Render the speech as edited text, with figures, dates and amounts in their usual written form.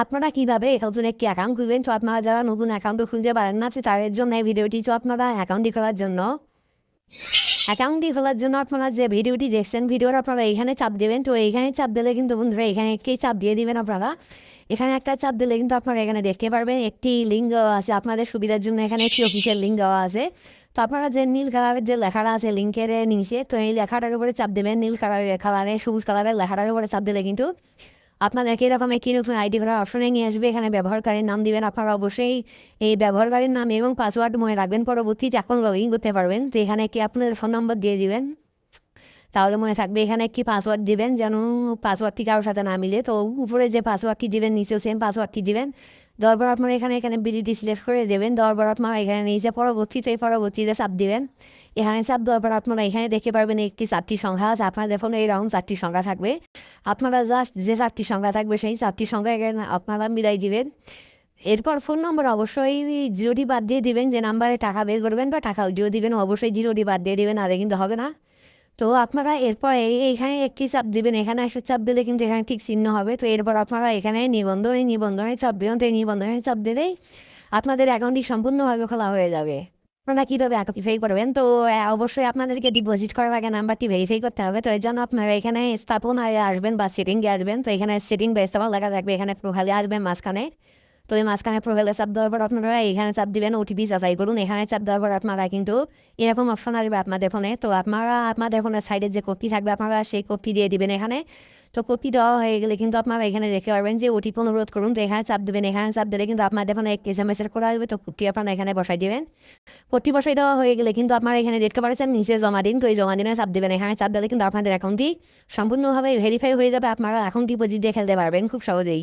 আপনারা কিভাবে নতুন একটি অ্যাকাউন্ট খুলবেন? তো আপনারা যারা নতুন অ্যাকাউন্টও খুলতে পারেন না, তো তাদের জন্য এই ভিডিওটি। তো আপনারা অ্যাকাউন্টটি খোলার জন্য আপনারা যে ভিডিওটি দেখছেন, ভিডিওর আপনারা এইখানে চাপ দেবেন। তো এইখানে চাপ দিলে কিন্তু বন্ধুরা এখানে একটি চাপ দিয়ে দিবেন আপনারা। এখানে একটা চাপ দিলে কিন্তু আপনারা এখানে দেখতে পারবেন একটি লিঙ্ক দেওয়া আছে আপনাদের সুবিধার জন্য। এখানে একটি অফিসিয়াল লিঙ্ক দেওয়া আছে। তো আপনারা যে নীল কালারের যে লেখাটা আছে লিঙ্কের নিচে, তো এই লেখাটার উপরে চাপ দেবেন। নীল কালারের সবুজ কালারের লেখাটার উপরে চাপ দিলে কিন্তু আপনাদেরকে এরকম একটি নতুন আইডি করার অপশনে নিয়ে আসবে। এখানে ব্যবহারকারীর নাম দিবেন। আপনারা অবশ্যই এই ব্যবহারকারীর নাম এবং পাসওয়ার্ড মনে রাখবেন, পরবর্তীতে এখন লগ ইন করতে পারবেন। তো এখানে কি আপনাদের ফোন নম্বর দিয়ে দিবেন, তাহলে মনে থাকবে। এখানে কি পাসওয়ার্ড দিবেন, যেন পাসওয়ার্ডটি কারোর সাথে না মিলে। তো উপরে যে পাসওয়ার্ডটি দিবেন নিচেও সেম পাসওয়ার্ডটি দিবেন। দেওয়ার পর আপনারা এখানে বিডিটি সিলেক্ট করে দেবেন। দেওয়ার পর আপনারা এখানে নিচে পরবর্তীতে চাপ দিবেন। এখানে চাপ দেওয়ার পর আপনারা এখানে দেখতে পারবেন একটি 4টি সংখ্যা আছে। আপনাদের ফোনে এইরকম 4টি সংখ্যা থাকবে। আপনারা জাস্ট যে 4টি সংখ্যা থাকবে সেই 4টি সংখ্যা এখানে আপনারা মিলাই দিবেন। এরপর ফোন নম্বর অবশ্যই জিরোটি বাদ দিয়ে দিবেন। যে নাম্বারে টাকা বের করবেন বা টাকা উইথড্র দিবেন অবশ্যই জিরোটি বাদ দিয়ে দিবেন, আরে কিন্তু হবে না। তো আপনারা এরপর এইখানে একটি চাপ দিবেন। এখানে একটা চাপ দিলে কিন্তু এখানে ঠিক চিহ্ন হবে। তো এরপর আপনারা এখানে নিবন্ধনে চাপ দিবেন। তো এই নিবন্ধনে চাপ দিলেই আপনাদের অ্যাকাউন্টটি সম্পূর্ণভাবে খোলা হয়ে যাবে। আপনারা কীভাবে ভেরিফাই করবেন? তো অবশ্যই আপনাদেরকে ডিপোজিট করার আগে নাম্বারটি ভেরিফাই করতে হবে। তো এর জন্য আপনারা এখানে স্থাপনায় আসবেন বা সেটিংয়ে আসবেন। তো এখানে সেটিং বা স্থাপনা লেখা থাকবে, এখানে প্রোফাইলে আসবেন মাঝখানে। তো এই মাঝখানে প্রোফাইলে চাপ দেওয়ার পর আপনারা এখানে চাপ দিবেন ওটিপি যাচাই করুন। এখানে চাপ দেওয়ার পর আপনারা কিন্তু এরকম অপশন আসবে আপনাদের ফোনে। তো আপনারা আপনাদের ফোনের সাইডে যে কপি থাকবে আপনারা সেই কপি দিয়ে দিবেন এখানে। তো কপি দেওয়া হয়ে গেলে কিন্তু আপনারা এখানে দেখতে পারবেন যে ওটিপি অনুরোধ করুন। তো এখানে চাপ দেবেন। এখানে চাপ দিলে কিন্তু আপনাদের ফোনে এক এসএমএস করে আসবে। তো কপি আপনারা এখানে বসাই দিবেন। কপি বসাই দেওয়া হয়ে গেলে কিন্তু আপনারা এখানে দেখতে পাচ্ছেন নিচে জমা দিন। তো এই জমা দিনে চাপ দেবেন। এখানে চাপ দিলে কিন্তু আপনাদের অ্যাকাউন্টটি সম্পূর্ণভাবে ভেরিফাই হয়ে যাবে। আপনারা এখন ডিপোজিট দিয়ে খেলতে পারবেন খুব সহজেই।